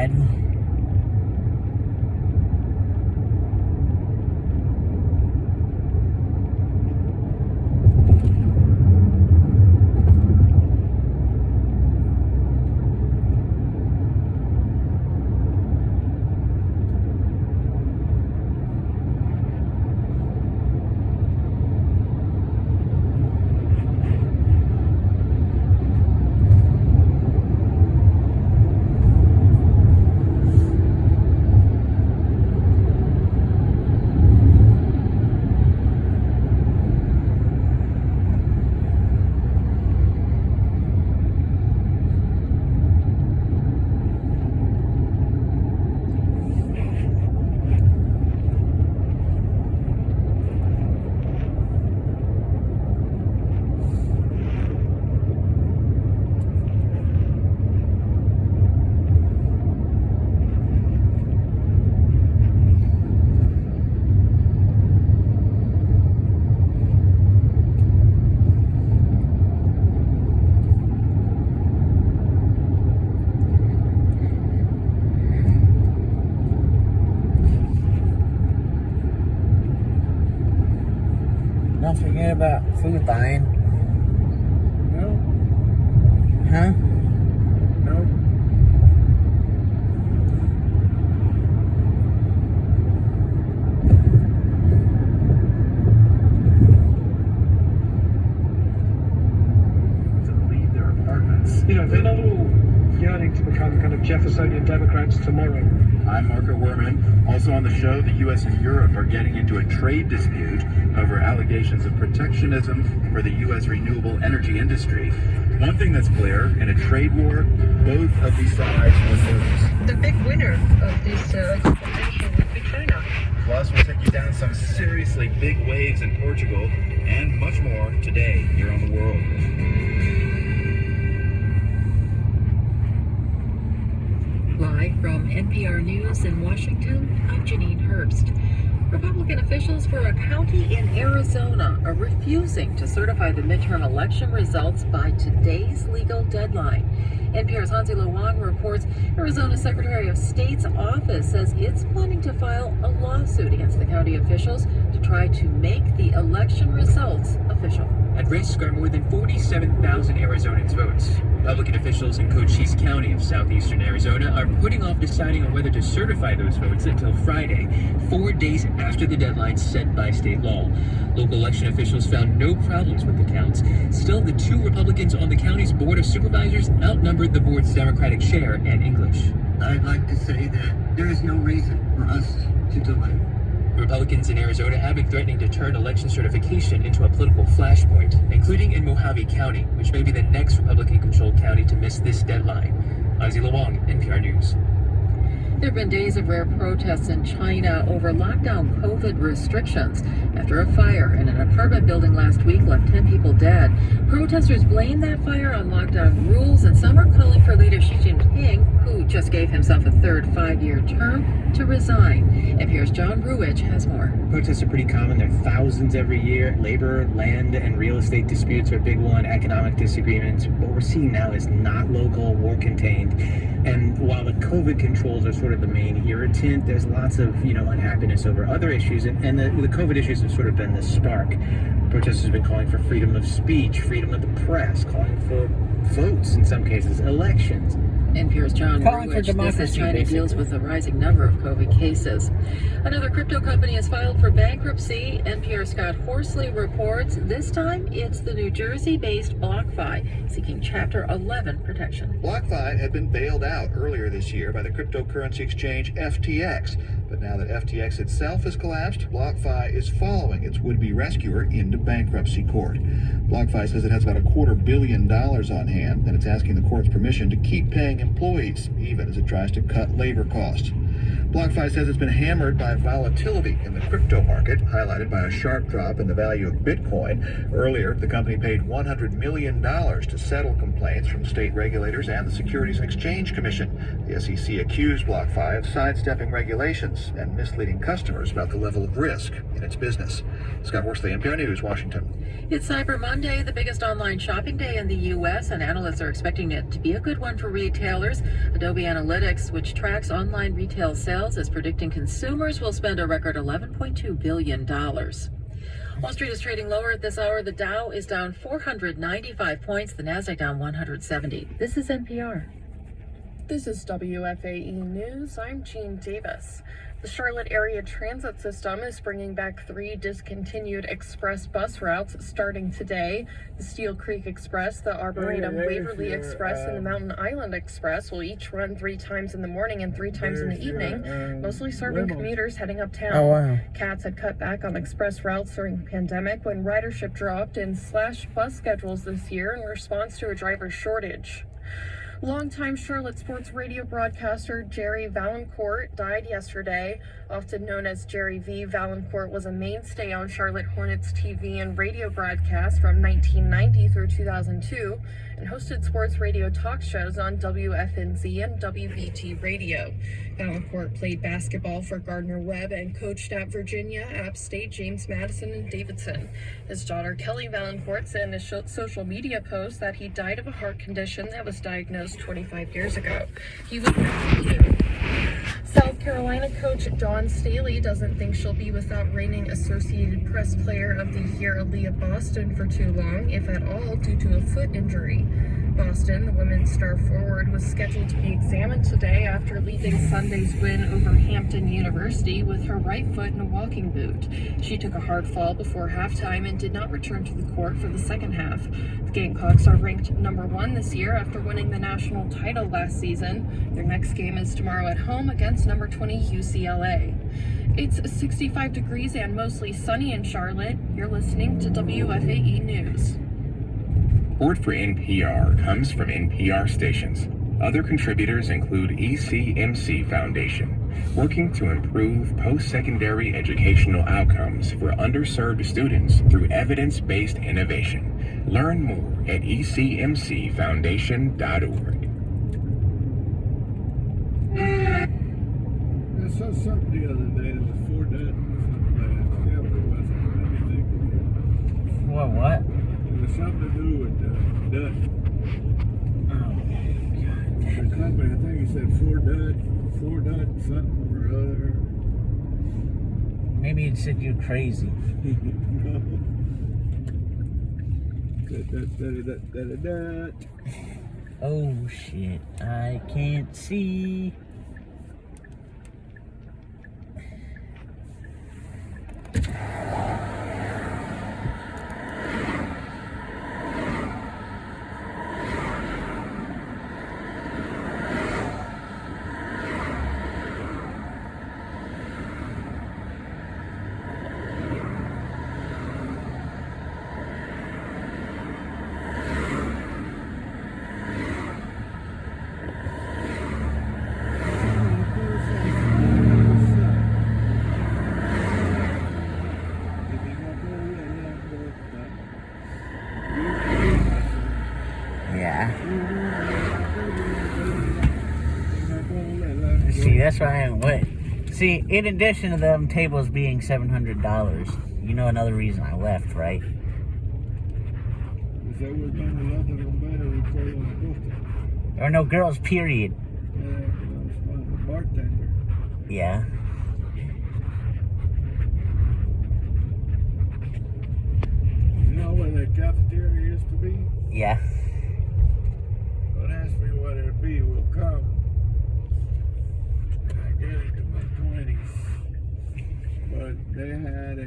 bad. Don't forget about food buying. No, Huh? no. To leave their apartments. You know, they're not all yearning to become kind of Jeffersonian Democrats tomorrow. I'm Marco Werman. Also on the show, the U.S. and Europe are getting into a trade dispute over allegations of protectionism for the U.S. renewable energy industry. One thing that's clear, in a trade war, both of these sides will lose. The big winner of this confrontation would be China. Plus, we'll take you down some seriously big waves in Portugal and much more today here on The World. Live from NPR News in Washington, I'm Janine Herbst. Republican officials for a county in Arizona are refusing to certify the midterm election results by today's legal deadline. NPR's Hansi Lo Wang reports Arizona Secretary of State's office says it's planning to file a lawsuit against the county officials to try to make the election results official. At risk are more than 47,000 Arizonans' votes. Republican officials in Cochise County of southeastern Arizona are putting off deciding on whether to certify those votes until Friday, 4 days after the deadline set by state law. Local election officials found no problems with the counts. Still, the two Republicans on the county's Board of Supervisors outnumbered the board's Democratic chair, Ann English. I'd like to say that there is no reason for us to delay. Republicans in Arizona have been threatening to turn election certification into a political flashpoint, including in Mojave County, which may be the next Republican-controlled county to miss this deadline. Hansi Lo Wang, NPR News. There have been days of rare protests in China over lockdown COVID restrictions after a fire in an apartment building last week left 10 people dead. Protesters blame that fire on lockdown rules, and some are calling for leader Xi Jinping, who just gave himself a third 5-year term, to resign. NPR's John Ruich has more. Protests are pretty common. There are thousands every year. Labor, land, and real estate disputes are a big one. Economic disagreements. What we're seeing now is not local, war contained. And while the COVID controls are sort of the main irritant, there's lots of, unhappiness over other issues. And the COVID issues have sort of been the spark. Protesters have been calling for freedom of speech, freedom of the press, calling for votes in some cases, elections. NPR's John Calling for Ruich. This democracy, as China basically. deals with a rising number of COVID cases. Another crypto company has filed for bankruptcy. NPR's Scott Horsley reports this time it's the New Jersey-based BlockFi seeking Chapter 11 protection. BlockFi had been bailed out earlier this year by the cryptocurrency exchange FTX. But now that FTX itself has collapsed, BlockFi is following its would-be rescuer into bankruptcy court. BlockFi says it has about $250 million on hand, and it's asking the court's permission to keep paying employees, even as it tries to cut labor costs. BlockFi says it's been hammered by volatility in the crypto market, highlighted by a sharp drop in the value of Bitcoin. Earlier, the company paid $100 million to settle complaints from state regulators and the Securities and Exchange Commission. The SEC accused BlockFi of sidestepping regulations and misleading customers about the level of risk. in its business. Scott Worsley, NPR News, Washington. It's Cyber Monday, the biggest online shopping day in the U.S., and analysts are expecting it to be a good one for retailers. Adobe Analytics, which tracks online retail sales, is predicting consumers will spend a record $11.2 billion. Wall Street is trading lower at this hour. The Dow is down 495 points, the Nasdaq down 170. This is NPR. This is WFAE News. I'm Jean Davis. The Charlotte Area Transit System is bringing back 3 discontinued express bus routes starting today. The Steel Creek Express, the Arboretum Waverly Express, and the Mountain Island Express will each run 3 times in the morning and 3 times in the evening, mostly serving commuters heading uptown. Oh, wow. CATS had cut back on express routes during the pandemic when ridership dropped and slashed bus schedules this year in response to a driver shortage. Longtime Charlotte sports radio broadcaster Jerry Valancourt died yesterday. Often known as Jerry V, Valancourt was a mainstay on Charlotte Hornets TV and radio broadcasts from 1990 through 2002 and hosted sports radio talk shows on WFNZ and WBT Radio. Valancourt played basketball for Gardner-Webb and coached at Virginia, App State, James Madison, and Davidson. His daughter Kelly Valancourt said in a social media post that he died of a heart condition that was diagnosed 25 years ago. He was 92. South Carolina coach Dawn Staley doesn't think she'll be without reigning Associated Press Player of the Year Aaliyah Boston for too long, if at all, due to a foot injury. Boston, the women's star forward, was scheduled to be examined today after leaving Sunday's win over Hampton University with her right foot in a walking boot. She took a hard fall before halftime and did not return to the court for the second half. The Gamecocks are ranked number 1 this year after winning the national title last season. Their next game is tomorrow at home against number 20 UCLA. It's 65 degrees and mostly sunny in Charlotte. You're listening to WFAE News. Support for NPR comes from NPR stations. Other contributors include ECMC Foundation, working to improve post-secondary educational outcomes for underserved students through evidence-based innovation. Learn more at ecmcfoundation.org. I saw something the other day that was for that. What? It was something to do with Dutch. Oh, God. The company, I think he said for Dutch, something or other. Maybe it said you're crazy. No. Oh, shit. I can't see. See, that's why I haven't went. See, in addition to them tables being $700, you know another reason I left, right? There are no girls, period. Yeah. You know where the cafeteria used to be? Yeah. Don't ask me what it'll be, we'll come. I get into my 20s. But they had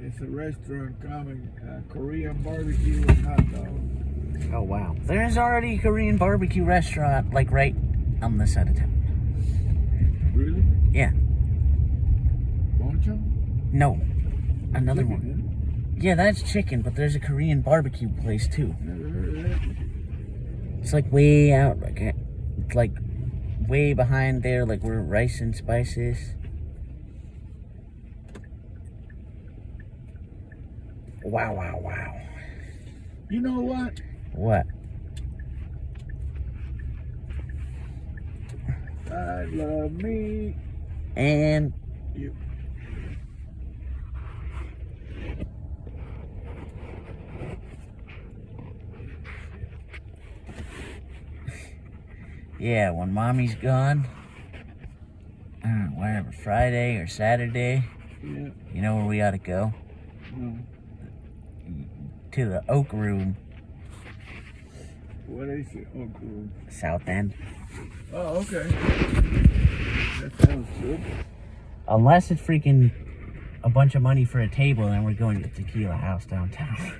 it's a restaurant coming, Korean barbecue and hot dogs. Oh, wow. There's already a Korean barbecue restaurant, like, right on this side of town. Really? Yeah. Boncho? No. Another chicken, one. Yeah, that's chicken, but there's a Korean barbecue place, too. Never heard of that. It's, like, way out, like way behind there, like where Rice and Spice is. Wow, wow, wow. You know what? What? I love me. And You. yeah, when mommy's gone, whatever, Friday or Saturday, Yeah. you know where we ought to go? No. To the Oak Room, What is it? Oh, cool. South End. Oh, okay. That sounds good. Unless it's freaking a bunch of money for a table, then we're going to Tequila House downtown.